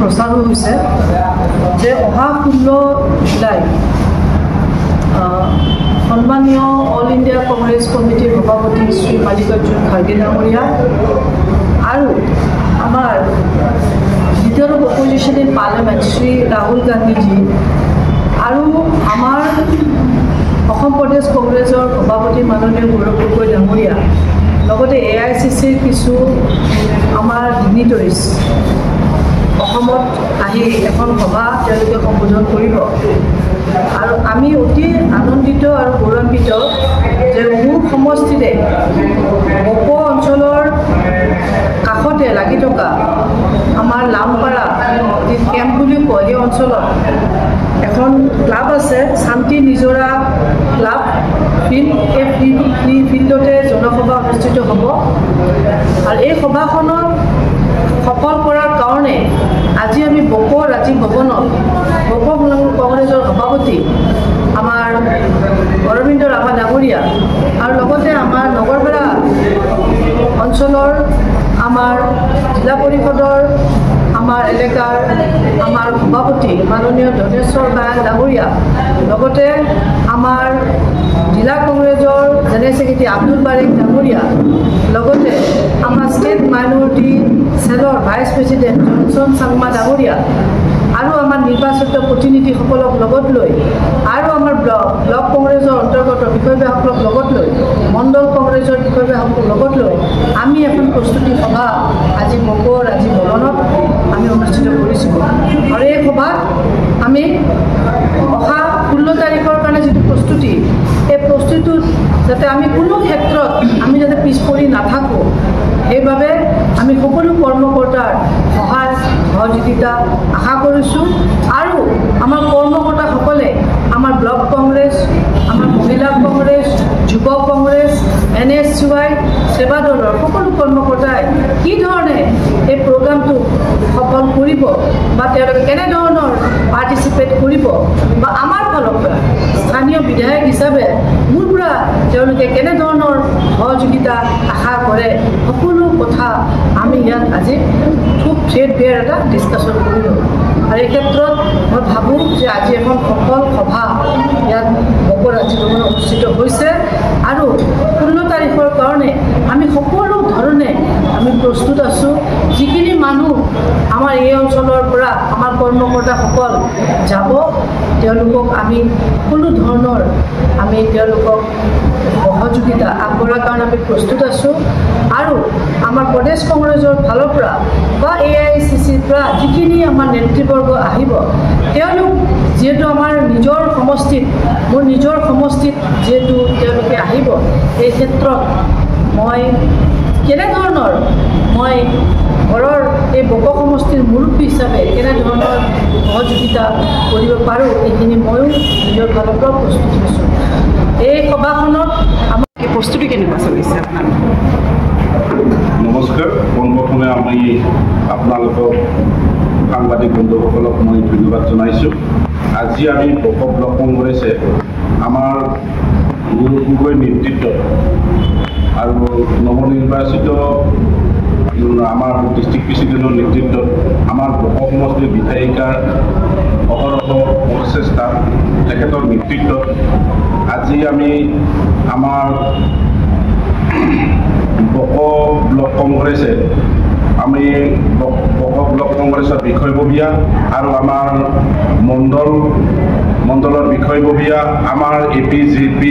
প্ৰচাৰো হৈছে যে অহা 16 জুলাই সন্মানীয় অল ইণ্ডিয়া কংগ্ৰেছ কমিটিৰ সভাপতি শ্ৰী মাল্লিকাৰ্জুন খাৰ্গে ডাঙৰীয়া আৰু আমাৰ leader of opposition in parliament Shri Rahul Gandhiji আৰু আমাৰ অসম প্ৰদেশ কংগ্ৰেছৰ সভাপতি মাননীয় গৌৰৱ গগৈ ডাঙৰীয়া লগতে AICCৰ কিছু আমাৰ ডিগনিটৰিজ অসমত আহি এখন সভা তেওঁলোকে সম্বোধন কৰিব আৰু আমি অতি আনন্দিত আৰু গৌৰৱান্বিত যে মোৰ সমষ্টিতে বক অঞ্চলৰ কাষতে লাগি থকা আমাৰ লামপাৰা যি কেম্প বুলি কয় সেই অঞ্চলত এখন ক্লাব আছে শান্তি নিজৰা ক্লাব ফিল্ড এই ফিল্ডতে জনসভা অনুষ্ঠিত হ'ব আৰু এই সভাখনত সফল কৰাৰ কাৰণে আজি আমি বক ৰাজ্যিক ভৱনত বক কংগ্ৰেছৰ সভাপতি আমাৰ অৰবিন্দ ৰাভা ডাঙৰীয়া আৰু লগতে আমাৰ নগৰপাৰা অঞ্চলৰ আমাৰ জিলা পৰিষদৰ আমাৰ এলেকাৰ আমাৰ সভাপতি মাননীয় ধনেশ্বৰ বায়ান ডাঙৰীয়া লগতে আমাৰ জিলা কংগ্ৰেছৰ জেনেৰেল ছেক্ৰেটাৰী আব্দুল বাৰিক ডাঙৰীয়া লগতে আমাৰ ষ্টেট মাইনৰিটি চেলৰ ভাইচ প্ৰেছিডেণ্ট জনচন চাংমা ডাঙৰীয়া আৰু আমাৰ নিৰ্বাচিত প্ৰতিনিধিসকলক লগত লৈ আৰু আমাৰ ব্লক কংগ্ৰেছৰ অন্তৰ্গত বিষয়বাসকলক লগত লৈ মণ্ডল কংগ্ৰেছৰ বিষয়বাসকলক লগত লৈ আমি এখন প্ৰস্তুতি সভা আজি বক ৰাজ্যিক ভৱনত আমি অনুষ্ঠিত কৰিছোঁ আৰু এই সভাত আমি অহা 16 তাৰিখৰ কাৰণে যিটো প্ৰস্তুতি এই প্ৰস্তুতিটোত যাতে আমি কোনো ক্ষেত্ৰত আমি যাতে পিছ পৰি নাথাকোঁ সেইবাবে আমি সকলো কৰ্মকৰ্তাৰ সহায় সহযোগিতা আশা কৰিছোঁ আৰু আমাৰ কৰ্মকৰ্তাসকলে আমাৰ ব্লক কংগ্ৰেছ আমাৰ মহিলা কংগ্ৰেছ যুৱ কংগ্ৰেছ NSY সেৱা দলৰ সকলো কৰ্মকৰ্তাই কি ধৰণে এই প্ৰগ্ৰামটো সফল কৰিব বা তেওঁলোকে কেনেধৰণৰ পাৰ্টিচিপেট কৰিব বা আমাৰ ফালৰ পৰা স্থানীয় বিধায়ক হিচাপে মোৰ পৰা তেওঁলোকে কেনেধৰণৰ সহযোগিতা আশা কৰে সকলো কথা আমি ইয়াত আজি খুব থ্ৰেডবেৰ এটা ডিছকাশ্যন কৰিলোঁ আৰু এই ক্ষেত্ৰত মই ভাবোঁ যে আজি এখন সফল সভা ইয়াত বক ৰাজ্যিক ভৱনত অনুষ্ঠিত হৈছে আৰু 16 তাৰিখৰ কাৰণে আমি সকলো ধৰণে আমি প্ৰস্তুত আছোঁ যিখিনি মানুহ আমাৰ এই অঞ্চলৰ পৰা আমাৰ কৰ্মকৰ্তাসকল যাব তেওঁলোকক আমি সকলো ধৰণৰ আমি তেওঁলোকক সহযোগিতা আগবঢ়াৰ কাৰণে আমি প্ৰস্তুত আছোঁ আৰু আমাৰ প্ৰদেশ কংগ্ৰেছৰ ফালৰ পৰা বা AICCৰ পৰা যিখিনি আমাৰ নেতৃবৰ্গ আহিব তেওঁলোক যিহেতু আমাৰ নিজৰ সমষ্টিত মোৰ নিজৰ সমষ্টিত যিহেতু তেওঁলোকে আহিব এই ক্ষেত্ৰত মই কেনেধৰণৰ মই ঘৰৰ এই বক সমষ্টিৰ মুৰব্বী হিচাপে কেনেধৰণৰ সহযোগিতা কৰিব পাৰোঁ এইখিনি ময়ো নিজৰ ফালৰ পৰা প্ৰস্তুত হৈছোঁ এই সভাখনত আমাৰ প্ৰস্তুতি কেনেকুৱা চলিছে আপোনাৰ নমস্কাৰ পোনপ্ৰথমে আমি আপোনালোকক সাংবাদিক বন্ধুসকলক মই ধন্যবাদ জনাইছোঁ আজি আমি বক ব্লক কংগ্ৰেছে আমাৰ গৌৰৱ গগৈৰ নেতৃত্বত আৰু নৱনিৰ্বাচিত আমাৰ ডিষ্ট্ৰিক্ট প্ৰেছিডেণ্টৰ নেতৃত্বত আমাৰ বক সমষ্টিৰ বিধায়িকাৰ অহৰহ প্ৰচেষ্টা তেখেতৰ নেতৃত্বত আজি আমি আমাৰ বক ব্লক কংগ্ৰেছে আমি বক ব্লক কংগ্ৰেছৰ বিষয়ববীয়া আৰু আমাৰ মণ্ডলৰ বিষয়ববীয়া আমাৰ APJP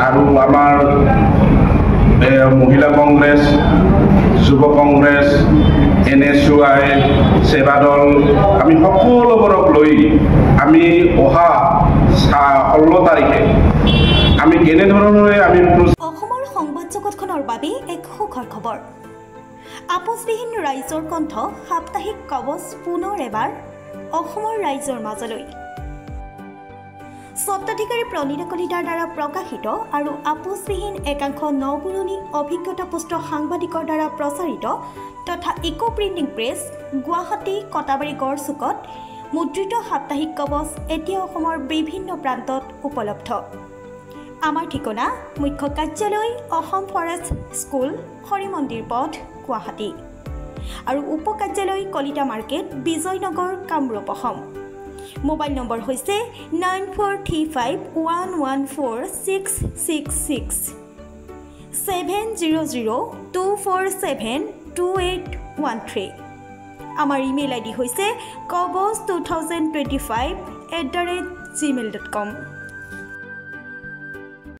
আৰু আমাৰ মহিলা কংগ্ৰেছ যুৱ কংগ্ৰেছ NSY সেৱা দল আমি সকলোবোৰক লৈ আমি অহা 16 তাৰিখে আমি কেনেধৰণে আমি অসমৰ সংবাদ জগতখনৰ বাবে এক সুখৰ খবৰ আপোচবিহীন ৰাইজৰ কণ্ঠ সাপ্তাহিক কবচ পুনৰ এবাৰ অসমৰ ৰাইজৰ মাজলৈ স্বত্বাধিকাৰী প্ৰণীতা কলিতাৰ দ্বাৰা প্ৰকাশিত আৰু আপোচবিহীন একাংশ নপুৰণি অভিজ্ঞতাপুষ্ট সাংবাদিকৰ দ্বাৰা প্ৰচাৰিত তথা eco printing press Guwahati Katabari গড়চুকত মুদ্ৰিত সাপ্তাহিক কবচ এতিয়া অসমৰ বিভিন্ন প্ৰান্তত উপলব্ধ আমাৰ ঠিকনা মুখ্য কাৰ্যালয় অসম ফৰেষ্ট স্কুল হৰি মন্দিৰ পথ গুৱাহাটী আৰু উপ কাৰ্যালয় Kalita market Bijoynagar Kamrup Assam mobile number হৈছে 9435114666 70024728813 আমাৰ ইমেইল আইডি হৈছে kobos2025@gmail.com